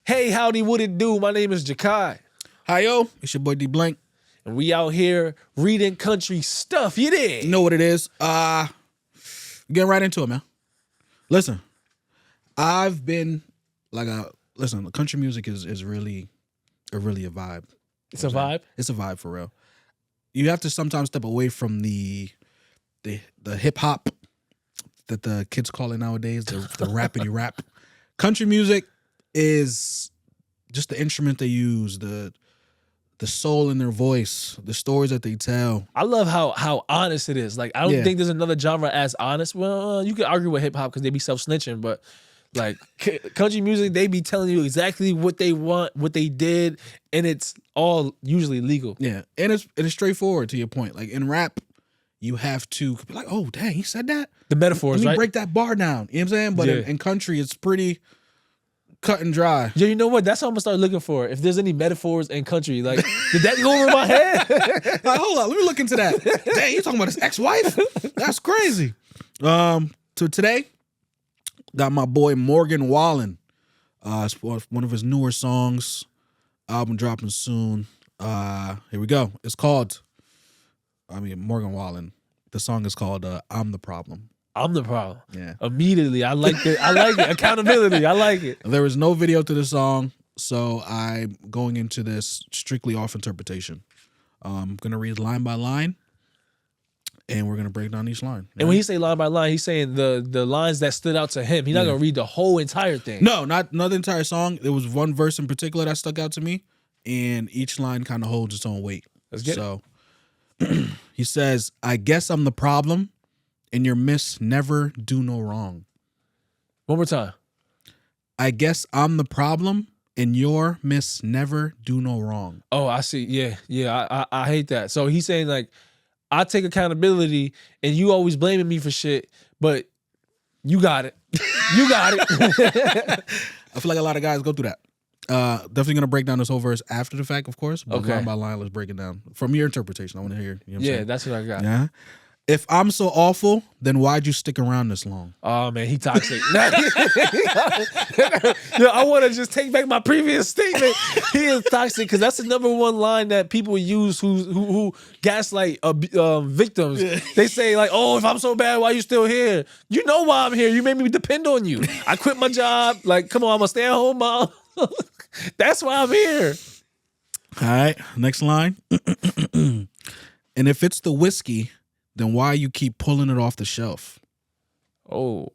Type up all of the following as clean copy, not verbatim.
Hey, howdy, what it do? My name is Jakai, Hi, yo. It's your boy D Blank. and we out here reading country stuff. You did? You know what it is. Getting right into it, man. Listen, I've been listen, country music is really a vibe. It's a vibe. It's a vibe for real. You have to sometimes step away from the hip hop that the kids call it nowadays, the rappity rap. Country music is just the instrument they use, the soul in their voice, the stories that they tell. I love how honest it is. Like, I don't think there's another genre as honest. Well, you could argue with hip hop because they be self-snitching, but like country music, they be telling you exactly what they want, what they did, and it's all usually legal. Yeah, and it's straightforward to your point. Like in rap, you have to be like, oh, dang, he said that? The metaphors, Let me right? break that bar down. You know what I'm saying? But Yeah. in country, it's pretty cut and dry. Yeah, you know what? That's what I'm gonna start looking for. If there's any metaphors in country, like, did that go over my head? Like, hold on, let me look into that. Dang, you talking about his ex-wife? That's crazy. So today, got my boy Morgan Wallen. It's one of his newer songs. Album dropping soon. Here we go. It's called, Morgan Wallen. The song is called I'm the Problem. I'm the problem. Yeah. Immediately, I like it. I like it. Accountability. I like it. There is no video to the song, so I'm going into this strictly off interpretation. I'm going to read line by line, and we're going to break down each line. And when he say line by line, he's saying the lines that stood out to him. He's not gonna read the whole entire thing. No, not the entire song. There was one verse in particular that stuck out to me, and each line kind of holds its own weight. Let's get it. He says, I guess I'm the problem, and your miss never do no wrong. One more time. I guess I'm the problem, and your miss never do no wrong. Oh, I see. Yeah. I hate that. So he's saying, like, I take accountability, and you always blaming me for shit, but you got it. You got it. I feel like a lot of guys go through that. Definitely gonna break down this whole verse after the fact, of course. But Okay. line by line, let's break it down from your interpretation. I want to hear. You know what I'm saying? That's what I got. Yeah. If I'm so awful, then why'd you stick around this long? Oh man, he toxic. Yo, I want to just take back my previous statement. He is toxic because that's the number one line that people use who gaslight victims. Yeah. They say like, "Oh, if I'm so bad, why you still here? You know why I'm here. You made me depend on you. I quit my job. Like, come on, I'm a stay-at-home mom. That's why I'm here." All right, next line. And if it's the whiskey, then why you keep pulling it off the shelf? Oh,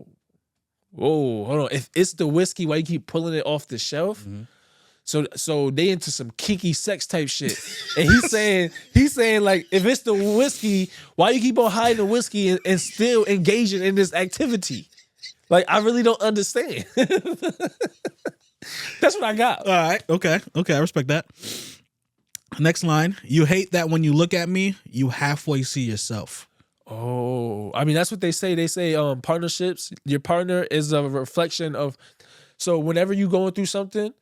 hold on. If it's the whiskey, why you keep pulling it off the shelf? Mm-hmm. So they into some kinky sex type shit. And he's saying like, if it's the whiskey, why you keep on hiding the whiskey and still engaging in this activity? Like, I really don't understand. That's what I got. All right, okay, I respect that. Next line. You hate that when you look at me, you halfway see yourself. Oh, I mean, that's what they say. They say partnerships, your partner is a reflection of, so whenever you going through something,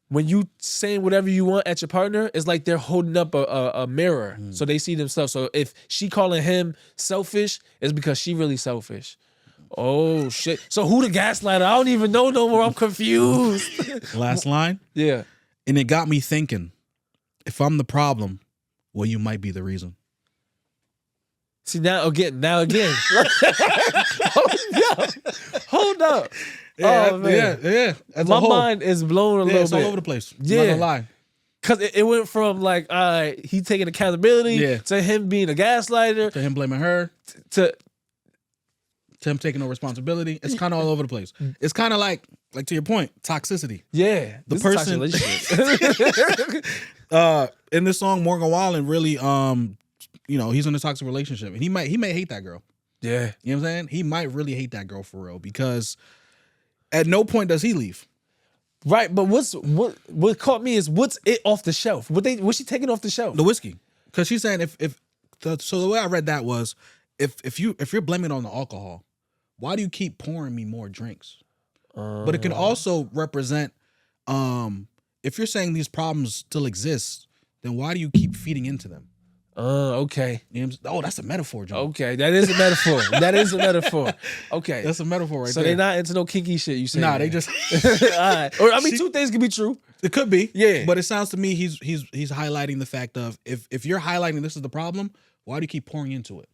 when you saying whatever you want at your partner, it's like they're holding up a mirror. So they see themselves. So if she calling him selfish, it's because she really selfish. Oh, shit. So who the gaslighter? I don't even know no more. I'm confused. Last line. Yeah. And it got me thinking, if I'm the problem, well, you might be the reason. See, now again. Hold up. Yeah, Oh, man. Yeah. As My a whole. mind is blown a little It's bit. all over the place. Yeah. I'm not gonna lie. Because it went from like, he taking accountability to him being a gaslighter To him blaming her, to to him taking no responsibility. It's kind of all over the place. It's kind of like to your point, toxicity. yeah. The this is a person- toxic relationship. In this song, Morgan Wallen really, he's in a toxic relationship, and he may hate that girl. Yeah. You know what I'm saying? He might really hate that girl for real because at no point does he leave. Right, but what caught me is what's it off the shelf? What's she taking off the shelf? The whiskey, because she's saying so the way I read that was if you're blaming it on the alcohol, why do you keep pouring me more drinks? But it can also represent if you're saying these problems still exist, then why do you keep feeding into them? Okay. You know what I'm saying? Oh, that's a metaphor, John. Okay. That is a metaphor. That is a metaphor. Okay. That's a metaphor right so there. they're not into no kinky shit, you say? Nah, they just All right. Or I mean, two things can be true. it could be. Yeah. But it sounds to me he's highlighting the fact of if you're highlighting this is the problem, why do you keep pouring into it?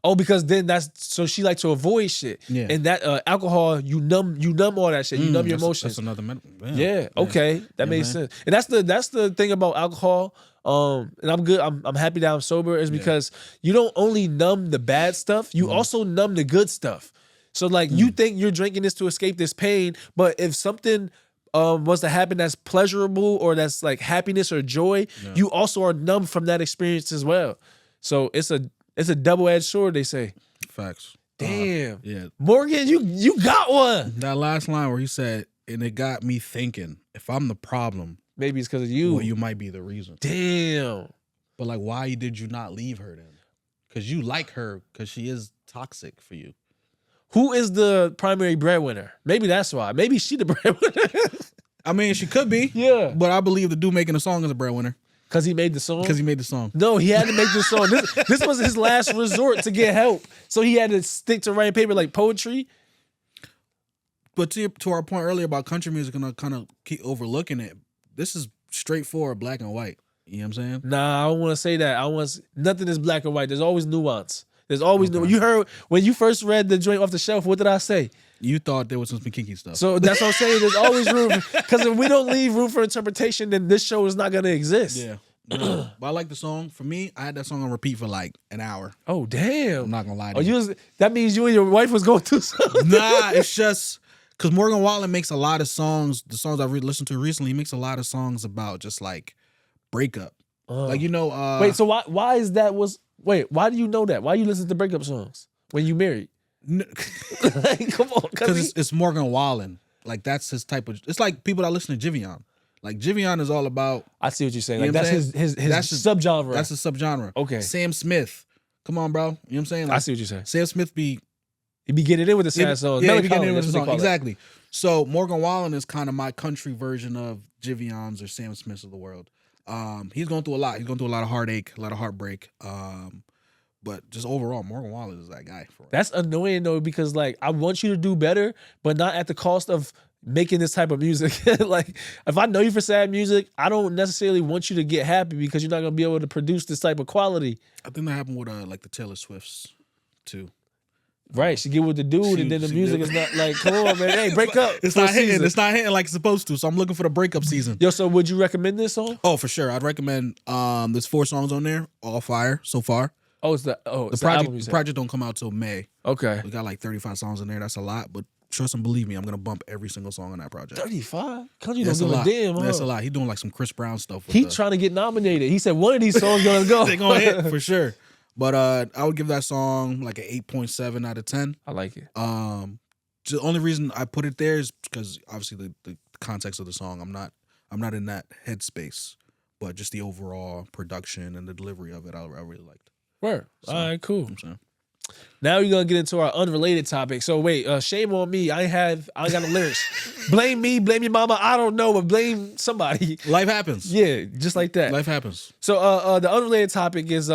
Oh, because then that's so she like to avoid shit. Yeah. And that alcohol, you numb all that shit. You numb your emotions. That's another metaphor. Yeah. Okay. That makes sense. And that's the thing about alcohol. And I'm good. I'm happy that I'm sober is because you don't only numb the bad stuff, you also numb the good stuff. So like you think you're drinking this to escape this pain, but if something was to happen that's pleasurable or that's like happiness or joy, you also are numb from that experience as well. So it's a double-edged sword, they say. Facts. Damn. Yeah. Morgan, you got one. That last line where he said, and it got me thinking, if I'm the problem, maybe it's because of you. Well, you might be the reason. Damn. But like, why did you not leave her then? Because you like her because she is toxic for you. Who is the primary breadwinner? Maybe that's why. Maybe she the breadwinner. I mean, she could be. Yeah. But I believe the dude making the song is a breadwinner. Because he made the song? Because he made the song. No, he had to make the song. This was his last resort to get help. So he had to stick to writing paper like poetry. But to our point earlier about country music and I kind of keep overlooking it, this is straightforward black and white. You know what I'm saying? Nah, I don't want to say that. Nothing is black and white. There's always nuance. There's always nuance. You heard when you first read the joint off the shelf, what did I say? You thought there was some kinky stuff. So that's what I'm saying. There's always room. Because if we don't leave room for interpretation, then this show is not going to exist. Yeah. No. But I like the song. For me, I had that song on repeat for like an hour. Oh, damn. I'm not going to lie to you. That means you and your wife was going through something. Nah, it's just because Morgan Wallen makes a lot of songs. The songs I've listened to recently, he makes a lot of songs about just like breakup. Like, you know. Wait, so why is that why do you know that? Why you listen to breakup songs when you married? Like, come on. Because it's Morgan Wallen. Like, that's his type of. It's like people that listen to Jivion. Like, Jivion is all about. I see what you're saying. You Like, know that's his subgenre. That's his subgenre. Okay. Sam Smith. Come on, bro. You know what I'm saying? Like, I see what you're saying. Sam Smith He be getting in with the sad songs. Yeah, he be getting in with the Melancholy, song. Exactly. So Morgan Wallen is kind of my country version of Jivion's or Sam Smith's of the world. He's going through a lot. He's going through a lot of heartache, a lot of heartbreak. But just overall, Morgan Wallen is that guy. That's annoying though, because like I want you to do better, but not at the cost of making this type of music. Like if I know you for sad music, I don't necessarily want you to get happy because you're not gonna be able to produce this type of quality. I think that happened with like the Taylor Swifts too. Right, she get with the dude, and then the music is not like, come on, man, hey, break up. It's not hitting. It's not hitting like it's supposed to. So I'm looking for the breakup season. Yo, so would you recommend this song? Oh, for sure. I'd recommend. There's 4 songs on there, all fire so far. Oh, it's the project. album The project don't come out till May. Okay, we got like 35 songs in there. That's a lot, but trust and believe me, I'm gonna bump every single song on that project. 35? Country don't give a damn. Huh? That's a lot. He doing like some Chris Brown stuff. He trying to get nominated. He said one of these songs gonna go. They gonna hit for sure. But I would give that song like an 8.7 out of 10. I like it. The only reason I put it there is because obviously the context of the song. I'm not in that headspace, but just the overall production and the delivery of it, I really liked. Word. So, all right, cool. I'm now we're gonna get into our unrelated topic. So wait, shame on me. I ain't got the lyrics. Blame me, blame your mama. I don't know, but blame somebody. Life happens. Yeah, just like that. Life happens. So the unrelated topic is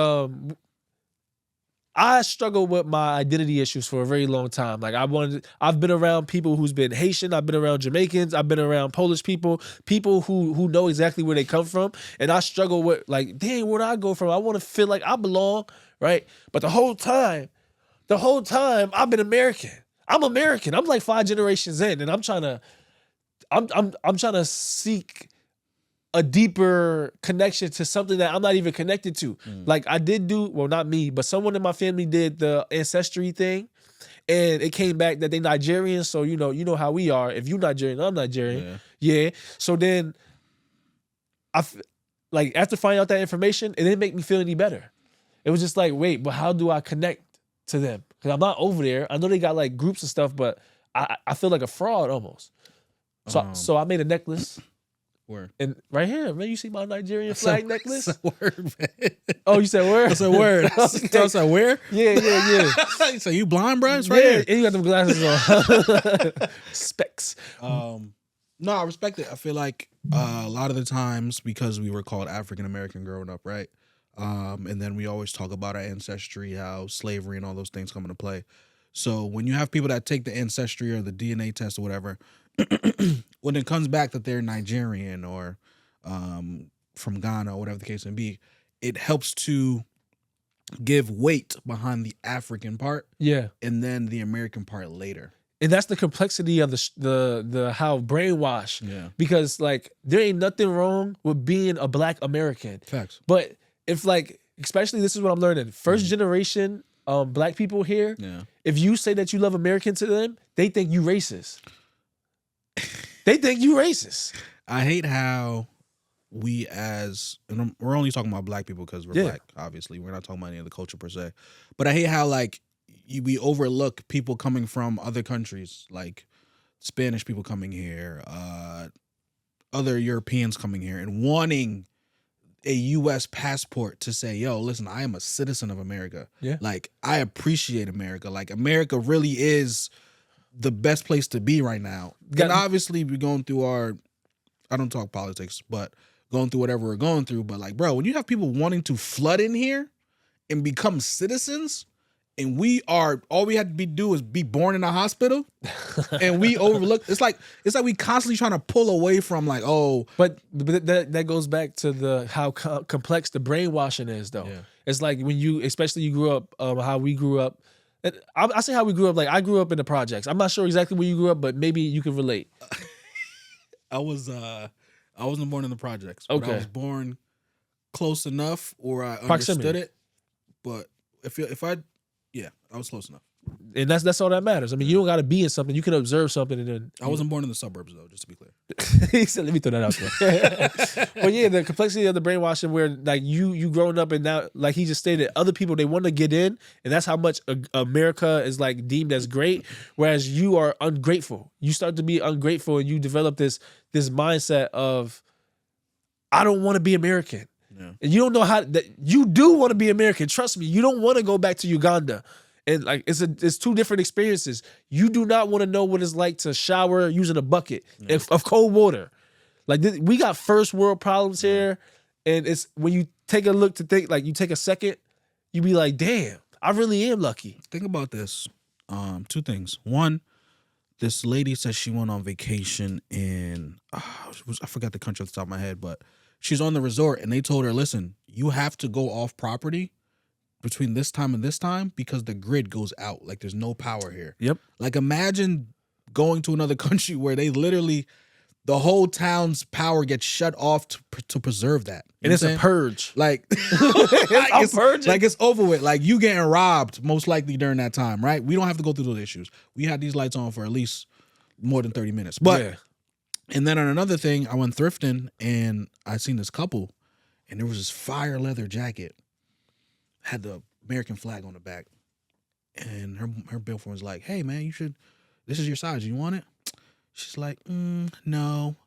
I struggled with my identity issues for a very long time. Like I've been around people who's been Haitian, I've been around Jamaicans, I've been around Polish people who know exactly where they come from. And I struggle with like, dang, where do I go from? I want to feel like I belong, right? But the whole time I've been American. I'm American. I'm like 5 generations in, and I'm trying to seek a deeper connection to something that I'm not even connected to. Like I did not me, but someone in my family did the ancestry thing, and it came back that they Nigerian. So you know how we are. If you Nigerian, I'm Nigerian. Yeah. So then, after finding out that information, it didn't make me feel any better. It was just like, wait, but how do I connect to them? Because I'm not over there. I know they got like groups and stuff, but I feel like a fraud almost. So I made a necklace. Word. And right here, man, you see my Nigerian flag necklace? That's a word, man. Oh, you said where? That's a word. Okay. I said where? Yeah. So you blind, bro? It's right here. And you got them glasses on. Specs. No, I respect it. I feel like a lot of the times, because we were called African American growing up, right? And then we always talk about our ancestry, how slavery and all those things come into play. So when you have people that take the ancestry or the DNA test or whatever, when it comes back that they're Nigerian or from Ghana or whatever the case may be, it helps to give weight behind the African part, Yeah. and then the American part later. And that's the complexity of the how brainwash. Yeah. Because like there ain't nothing wrong with being a Black American. Facts. But if like, especially this is what I'm learning, first generation Black people here, Yeah. if you say that you love American to them, they think you racist. They think you racist. I hate how we we're only talking about Black people because we're Black, obviously. We're not talking about any other culture per se. But I hate how like we overlook people coming from other countries, like Spanish people coming here, other Europeans coming here and wanting a U.S. passport to say, yo, listen, I am a citizen of America. Yeah. Like, I appreciate America. Like, America really is the best place to be right now. And obviously, we're going through I don't talk politics, but going through whatever we're going through. But like, bro, when you have people wanting to flood in here and become citizens, and all we had to do is be born in a hospital, and we overlook. It's like we constantly trying to pull away from like, oh, but that goes back to how complex the brainwashing is, though. Yeah. It's like when especially you grew up, how we grew up. And I say how we grew up. Like I grew up in the projects. I'm not sure exactly where you grew up, but maybe you can relate. I wasn't born in the projects. But I was born close enough, or I understood it. But I was close enough. And that's all that matters. I mean, you don't got to be in something. You can observe something, and then I wasn't born in the suburbs, though. Just to be clear. He said, "Let me throw that out there." But yeah, the complexity of the brainwashing, where like you growing up, and now, like he just stated, other people they want to get in, and that's how much America is like deemed as great, whereas you are ungrateful. You start to be ungrateful, and you develop this mindset of, I don't want to be American. Yeah. And you don't know that you do want to be American. Trust me, you don't want to go back to Uganda. And like it's two different experiences. You do not want to know what it's like to shower using a bucket of cold water. Like we got first world problems here, and it's when you take a look to think, like you take a second, you be like, damn, I really am lucky. Think about this. Two things. One, this lady says she went on vacation in I forgot the country off the top of my head, but she's on the resort, and they told her, listen, you have to go off property between this time and this time because the grid goes out. Like there's no power here. Yep. Like imagine going to another country where they literally, the whole town's power gets shut off to preserve that. You And it's a purge. Like, it's over with. Like you getting robbed most likely during that time, right? We don't have to go through those issues. We had these lights on for at least more than 30 minutes. But and then on another thing, I went thrifting and I seen this couple, and there was this fire leather jacket, had the American flag on the back, and her boyfriend was like, "Hey man, this is your size. You want it?" She's like, "No,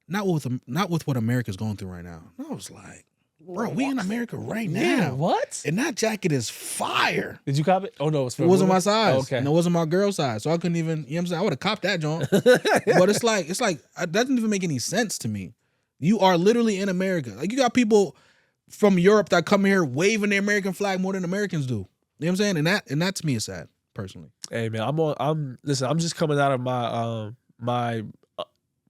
not with what America's going through right now." And I was like, "Bro, we in America right now. Yeah, what? And that jacket is fire." Did you cop it? Oh no, it wasn't my size. Oh, okay, and it wasn't my girl size, so I couldn't even. You know what I'm saying? I would have copped that joint. But it's like that doesn't even make any sense to me. You are literally in America. Like you got people from Europe that come here waving the American flag more than Americans do. You know what I'm saying? And that to me is sad, personally. Hey man, I'm just coming out of my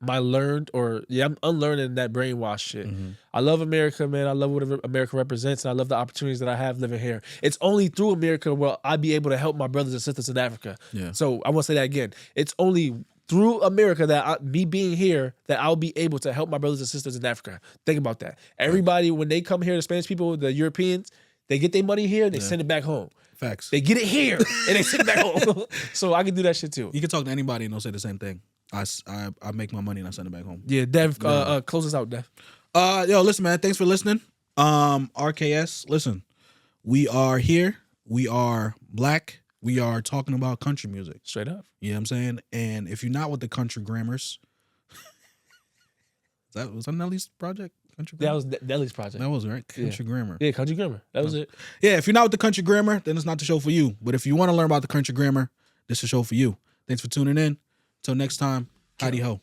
my learned, or I'm unlearning that brainwash shit. Mm-hmm. I love America, man. I love what America represents, and I love the opportunities that I have living here. It's only through America where I'll be able to help my brothers and sisters in Africa. Yeah. So I want to say that again. It's only through America that me being here that I'll be able to help my brothers and sisters in Africa. Think about that. Everybody, when they come here, the Spanish people, the Europeans, they get their money here, they send it back home. Facts. They get it here and they send it back home. So I can do that shit too. You can talk to anybody and they'll say the same thing. I make my money and I send it back home. Yeah, Dev, close us out, Dev. Yo, listen, man. Thanks for listening. RKS, listen. We are here. We are Black. We are talking about country music. Straight up. You know what I'm saying? And if you're not with the country grammars, was that Nelly's project? Country Grammar? That was Nelly's project. That was right. Country Grammar. Yeah, Country Grammar. That was it. Yeah, if you're not with the country grammar, then it's not the show for you. But if you want to learn about the country grammar, this is the show for you. Thanks for tuning in. Till next time, howdy ho.